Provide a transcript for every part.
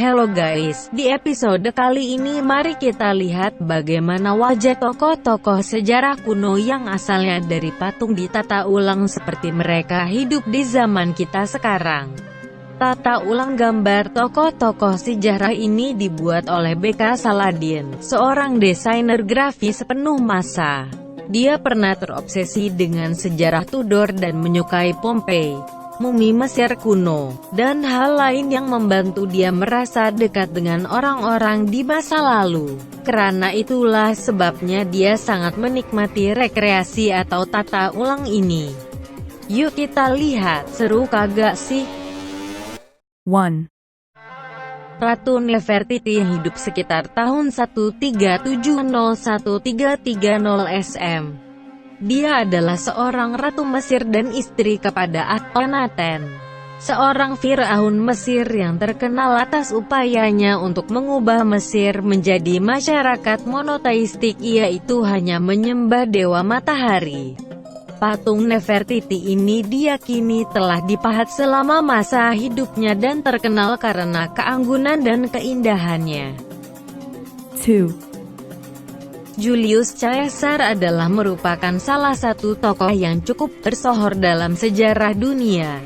Halo guys, di episode kali ini mari kita lihat bagaimana wajah tokoh-tokoh sejarah kuno yang asalnya dari patung ditata ulang seperti mereka hidup di zaman kita sekarang. Tata ulang gambar tokoh-tokoh sejarah ini dibuat oleh B.K. Saladin, seorang desainer grafis penuh masa. Dia pernah terobsesi dengan sejarah Tudor dan menyukai Pompei, mumi Mesir kuno, dan hal lain yang membantu dia merasa dekat dengan orang-orang di masa lalu. Karena itulah sebabnya dia sangat menikmati rekreasi atau tata ulang ini. Yuk kita lihat, seru kagak sih? 1. Ratu Nefertiti hidup sekitar tahun 1370–1330 SM. Dia adalah seorang ratu Mesir dan istri kepada Akhenaten, seorang Firaun Mesir yang terkenal atas upayanya untuk mengubah Mesir menjadi masyarakat monoteistik, yaitu hanya menyembah dewa matahari. Patung Nefertiti ini diyakini telah dipahat selama masa hidupnya dan terkenal karena keanggunan dan keindahannya. 2. Julius Caesar adalah merupakan salah satu tokoh yang cukup bersohor dalam sejarah dunia.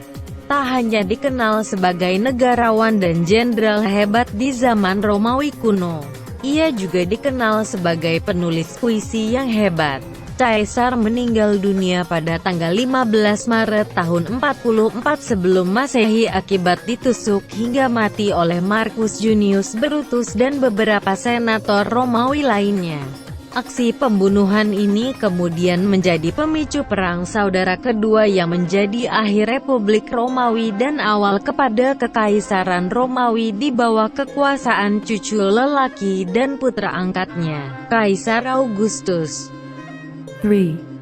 Tak hanya dikenal sebagai negarawan dan jenderal hebat di zaman Romawi kuno, ia juga dikenal sebagai penulis puisi yang hebat. Caesar meninggal dunia pada tanggal 15 Maret tahun 44 sebelum Masehi akibat ditusuk hingga mati oleh Marcus Junius Brutus dan beberapa senator Romawi lainnya. Aksi pembunuhan ini kemudian menjadi pemicu Perang Saudara Kedua yang menjadi akhir Republik Romawi dan awal kepada Kekaisaran Romawi di bawah kekuasaan cucu lelaki dan putra angkatnya, Kaisar Augustus. 3.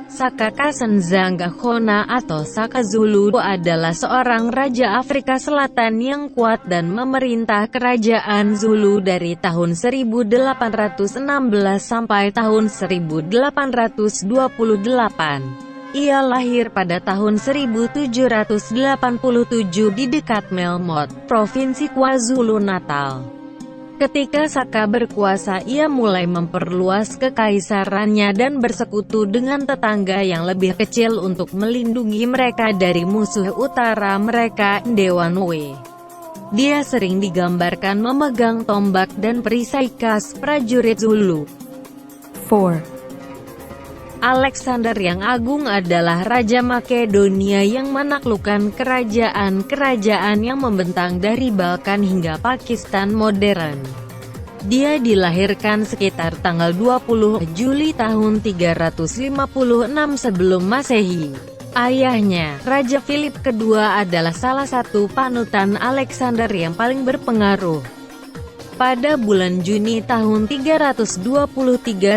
Saka Kasendzangakona atau Saka Zulu adalah seorang raja Afrika Selatan yang kuat dan memerintah kerajaan Zulu dari tahun 1816 sampai tahun 1828. Ia lahir pada tahun 1787 di dekat Melmoth, Provinsi KwaZulu-Natal. Ketika Saka berkuasa, ia mulai memperluas kekaisarannya dan bersekutu dengan tetangga yang lebih kecil untuk melindungi mereka dari musuh utara mereka, Ndewanwe. Dia sering digambarkan memegang tombak dan perisai khas prajurit Zulu. 4. Alexander yang Agung adalah Raja Makedonia yang menaklukkan kerajaan-kerajaan yang membentang dari Balkan hingga Pakistan modern. Dia dilahirkan sekitar tanggal 20 Juli tahun 356 sebelum Masehi. Ayahnya, Raja Philip II adalah salah satu panutan Alexander yang paling berpengaruh. Pada bulan Juni tahun 323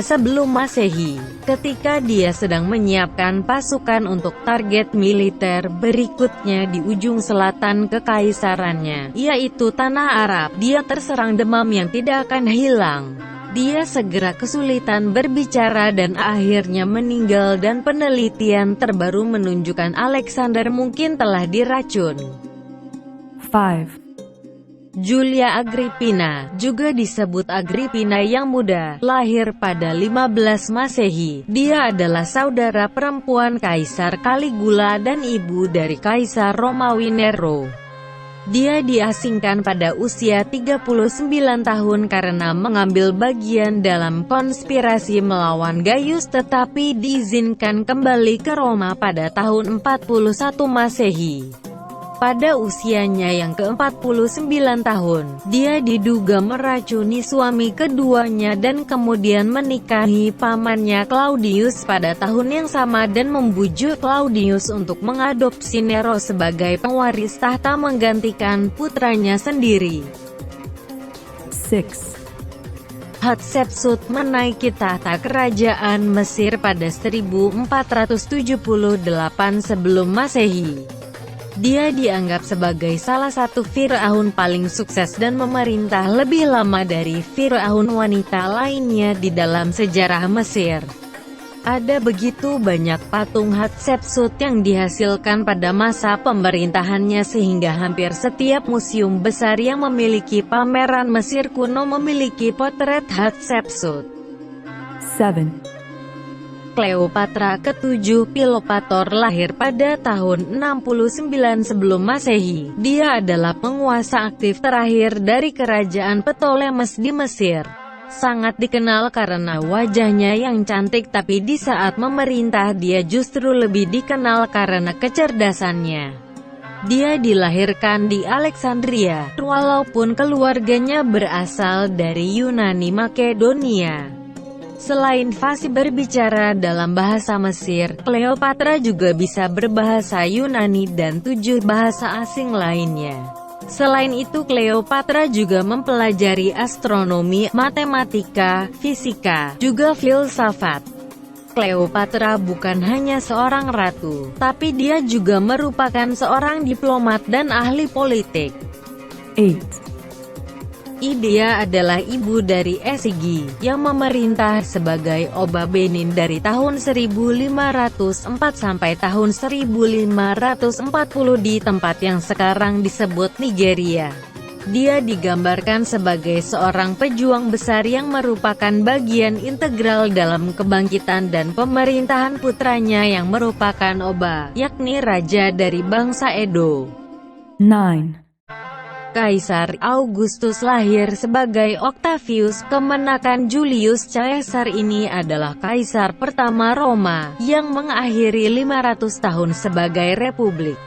sebelum Masehi, ketika dia sedang menyiapkan pasukan untuk target militer berikutnya di ujung selatan kekaisarannya, yaitu Tanah Arab, dia terserang demam yang tidak akan hilang. Dia segera kesulitan berbicara dan akhirnya meninggal, dan penelitian terbaru menunjukkan Alexander mungkin telah diracun. 5. Julia Agrippina, juga disebut Agrippina yang Muda, lahir pada 15 Masehi. Dia adalah saudara perempuan Kaisar Caligula dan ibu dari Kaisar Romawi Nero. Dia diasingkan pada usia 39 tahun karena mengambil bagian dalam konspirasi melawan Gaius, tetapi diizinkan kembali ke Roma pada tahun 41 Masehi. Pada usianya yang ke-49 tahun, dia diduga meracuni suami keduanya dan kemudian menikahi pamannya Claudius pada tahun yang sama dan membujuk Claudius untuk mengadopsi Nero sebagai pewaris tahta menggantikan putranya sendiri. 6. Hatshepsut menaiki tahta kerajaan Mesir pada 1478 sebelum Masehi. Dia dianggap sebagai salah satu Firaun paling sukses dan memerintah lebih lama dari Firaun wanita lainnya di dalam sejarah Mesir. Ada begitu banyak patung Hatshepsut yang dihasilkan pada masa pemerintahannya sehingga hampir setiap museum besar yang memiliki pameran Mesir kuno memiliki potret Hatshepsut. 7, Cleopatra ke-7 Pilopator lahir pada tahun 69 sebelum Masehi. Dia adalah penguasa aktif terakhir dari kerajaan Ptolemes di Mesir. Sangat dikenal karena wajahnya yang cantik, tapi di saat memerintah dia justru lebih dikenal karena kecerdasannya. Dia dilahirkan di Alexandria, walaupun keluarganya berasal dari Yunani Makedonia. Selain fasih berbicara dalam bahasa Mesir, Cleopatra juga bisa berbahasa Yunani dan 7 bahasa asing lainnya. Selain itu, Cleopatra juga mempelajari astronomi, matematika, fisika, juga filsafat. Cleopatra bukan hanya seorang ratu, tapi dia juga merupakan seorang diplomat dan ahli politik. 8, Dia adalah ibu dari Esigi, yang memerintah sebagai Oba Benin dari tahun 1504 sampai tahun 1540 di tempat yang sekarang disebut Nigeria. Dia digambarkan sebagai seorang pejuang besar yang merupakan bagian integral dalam kebangkitan dan pemerintahan putranya yang merupakan Oba, yakni raja dari bangsa Edo. 9, Kaisar Augustus lahir sebagai Octavius. Kemenakan Julius Caesar ini adalah kaisar pertama Roma, yang mengakhiri 500 tahun sebagai republik.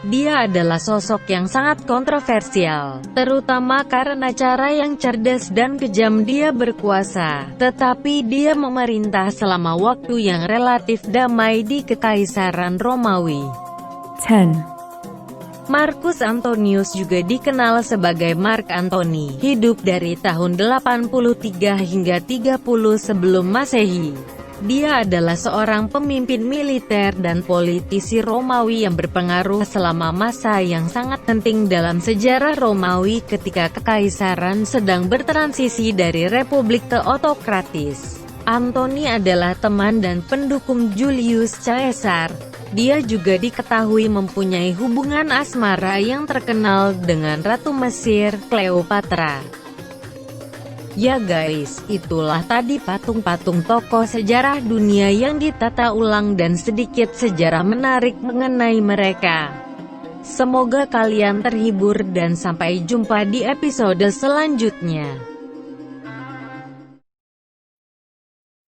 Dia adalah sosok yang sangat kontroversial, terutama karena cara yang cerdas dan kejam dia berkuasa, tetapi dia memerintah selama waktu yang relatif damai di Kekaisaran Romawi. 10, Marcus Antonius juga dikenal sebagai Mark Antony, hidup dari tahun 83 hingga 30 sebelum Masehi. Dia adalah seorang pemimpin militer dan politisi Romawi yang berpengaruh selama masa yang sangat penting dalam sejarah Romawi ketika kekaisaran sedang bertransisi dari republik ke otokratis. Antony adalah teman dan pendukung Julius Caesar. Dia juga diketahui mempunyai hubungan asmara yang terkenal dengan Ratu Mesir, Cleopatra. Ya guys, itulah tadi patung-patung tokoh sejarah dunia yang ditata ulang dan sedikit sejarah menarik mengenai mereka. Semoga kalian terhibur dan sampai jumpa di episode selanjutnya.